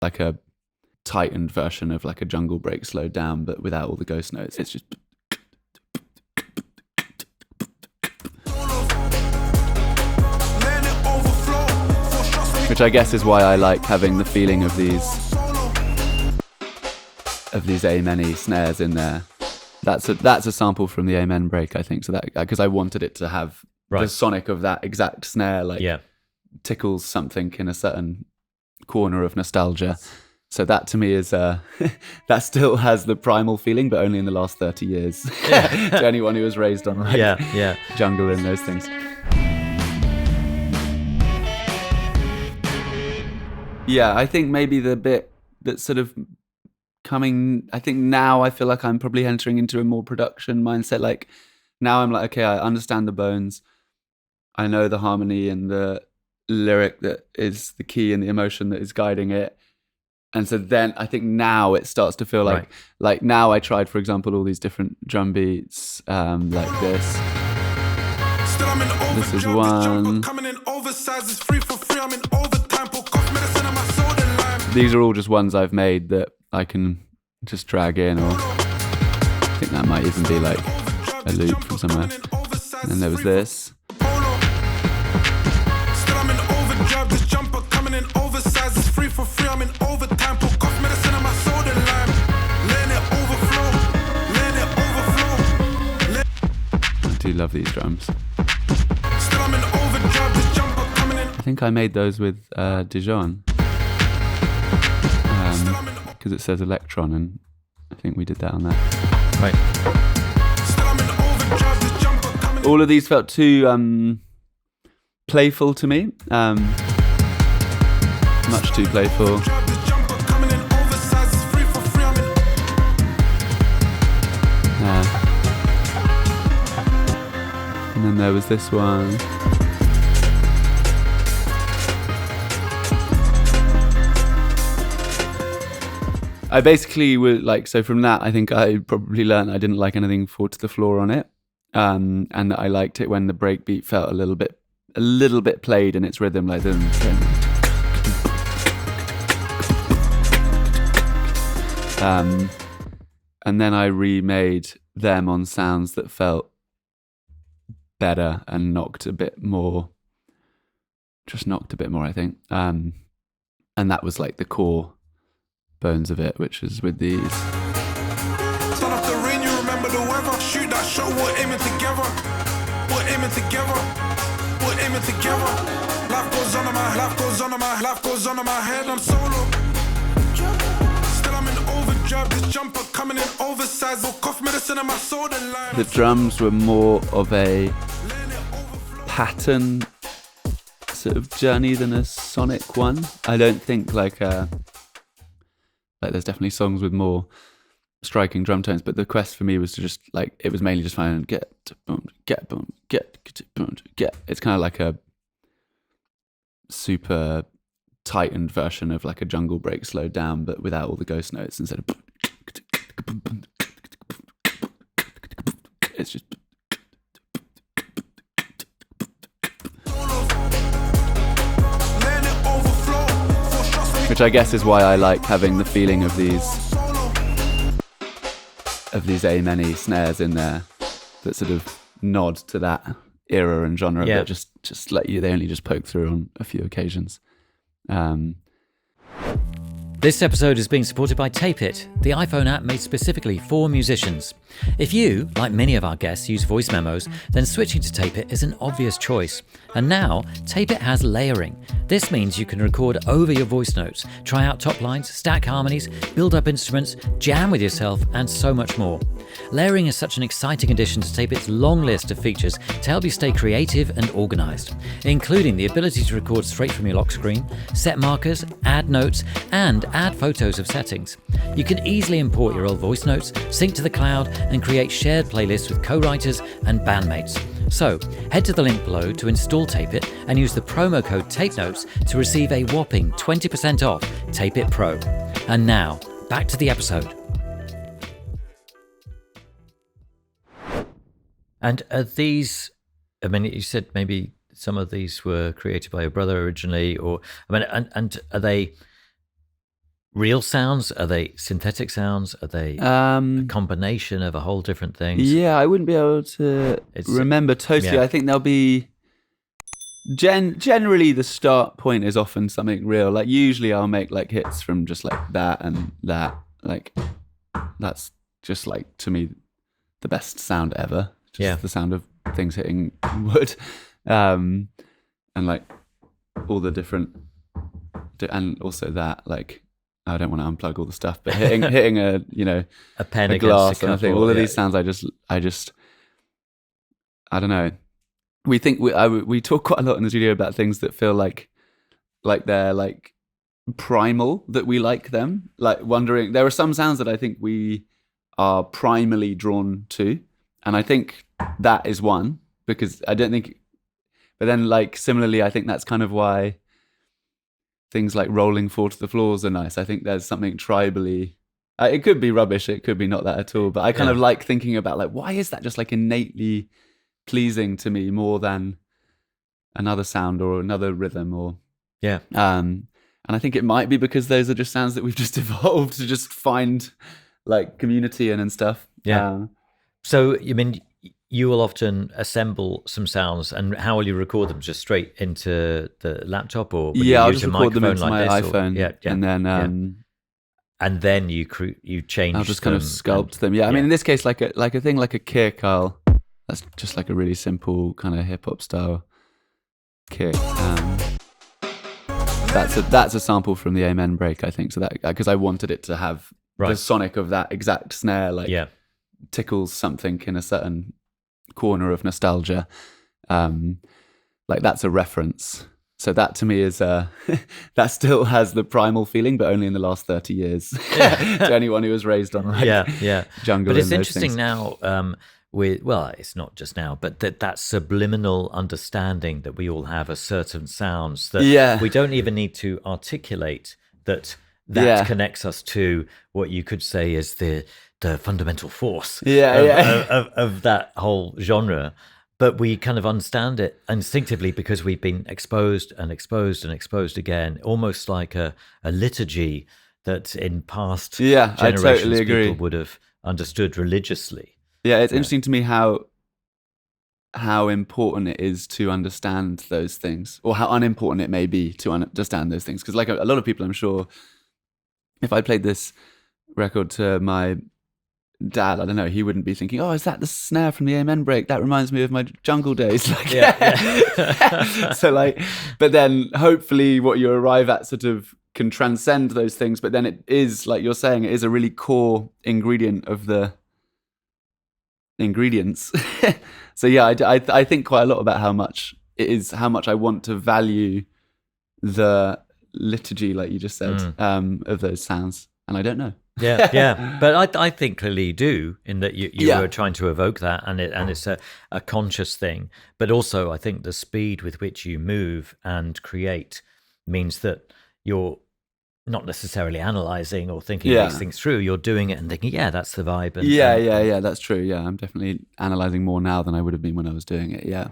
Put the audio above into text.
like a tightened version of like a jungle break slowed down, but without all the ghost notes. It's just... Which I guess is why I like having the feeling of these amen-y snares in there. That's a sample from the amen break, I think. So that, because I wanted it to have the sonic of that exact snare, like tickles something in a certain corner of nostalgia. So that to me is that still has the Primal feeling, but only in the last 30 years. To anyone who was raised on jungle and those things. Yeah, I think maybe the bit that's sort of coming, I think now I feel like I'm probably entering into a more production mindset. Like now I'm like, okay, I understand the bones. I know the harmony and the lyric that is the key and the emotion that is guiding it. And so then I think now it starts to feel like now I tried, for example, all these different drum beats like this. This is one. These are all just ones I've made that I can just drag in, or I think that might even be like a loop from somewhere. And then there was this. I do love these drums. I think I made those with Dijon. Because it says Electron, and I think we did that on that. Right. All of these felt too playful to me. Much too playful. And then there was this one. I basically would like, so from that, I think I probably learned I didn't like anything 4 to the floor on it. And that I liked it when the breakbeat felt a little bit played in its rhythm, like them. And then I remade them on sounds that felt better and knocked a bit more, I think. And that was like the core bones of it, which is with these. Turn off the rain, you remember the weather. Shoot that shot, we're aiming together. We're aiming together. We're aiming together. Life goes on in my head. I'm solo. Still I'm in overdrive. This jumper coming in oversized. Will cough medicine in my soda line. The drums were more of a pattern sort of journey than a sonic one. I don't think like there's definitely songs with more striking drum tones, but the quest for me was to just like, it was mainly just finding get. It's kind of like a super tightened version of like a jungle break slowed down, but without all the ghost notes. Instead of it's just. Which I guess is why I like having the feeling of these amen-y snares in there that sort of nod to that era and genre, but just let you, they only just poke through on a few occasions. This episode is being supported by Tape It, the iPhone app made specifically for musicians. If you, like many of our guests, use voice memos, then switching to Tape It is an obvious choice. And now, Tape It has layering. This means you can record over your voice notes, try out top lines, stack harmonies, build up instruments, jam with yourself, and so much more. Layering is such an exciting addition to Tape It's long list of features to help you stay creative and organised, including the ability to record straight from your lock screen, set markers, add notes, and add photos of settings. You can easily import your old voice notes, sync to the cloud, and create shared playlists with co-writers and bandmates. So, head to the link below to install Tape It and use the promo code TAPENOTES to receive a whopping 20% off Tape It Pro. And now, back to the episode. And are these, I mean, you said maybe some of these were created by your brother originally, or, I mean, and are they real sounds? Are they synthetic sounds? Are they a combination of a whole different things? Yeah, I wouldn't be able to remember totally. yeah. I think there'll be generally the start point is often something real. Like usually I'll make like hits from just like that and that. Like that's just like to me the best sound ever. Just the sound of things hitting wood, and like all the different, and also that like I don't want to unplug all the stuff, but hitting a a pen, a glass, and I think all of yeah. these sounds I don't know. We think we talk quite a lot in the studio about things that feel like they're like primal, that we like them, like wondering. There are some sounds that I think we are primally drawn to, and I think that is one, because I don't think. But then, like similarly, I think that's kind of why things like rolling four to the floors are nice. I think there's something tribally. It could be rubbish. It could be not that at all. But I kind of like thinking about like, why is that just like innately pleasing to me more than another sound or another rhythm or and I think it might be because those are just sounds that we've just evolved to just find like community in and stuff. So you mean you will often assemble some sounds, and how will you record them? Just straight into the laptop, or will you I'll use just a record them microphone into like my this, iPhone, and then and then you change. I'll just kind of sculpt them. I mean, in this case, like a thing like a kick, that's just like a really simple kind of hip hop style kick. That's a sample from the Amen break, I think. So that because I wanted it to have the sonic of that exact snare, like tickles something in a certain corner of nostalgia. Like that's a reference. So that to me is that still has the primal feeling, but only in the last 30 years. To anyone who was raised on jungle. But it's interesting now. It's not just now, but that subliminal understanding that we all have of certain sounds that we don't even need to articulate, that connects us to what you could say is the fundamental force of that whole genre. But we kind of understand it instinctively because we've been exposed and exposed and exposed again, almost like a liturgy that in past generations I totally agree. People would have understood religiously. Yeah, it's interesting to me how important it is to understand those things, or how unimportant it may be to understand those things. Because like a lot of people, I'm sure, if I played this record to my dad, I don't know, he wouldn't be thinking, oh, is that the snare from the Amen break? That reminds me of my jungle days. So like, but then hopefully what you arrive at sort of can transcend those things. But then it is, like you're saying, it is a really core ingredient of the ingredients. So I think quite a lot about how much I want to value the liturgy, like you just said, of those sounds, and I don't know. But I think clearly you do, in that you were trying to evoke that, and it's a conscious thing. But also I think the speed with which you move and create means that you're not necessarily analyzing or thinking these things through. You're doing it and thinking, that's the vibe. And, that's true. I'm definitely analyzing more now than I would have been when I was doing it. Yeah.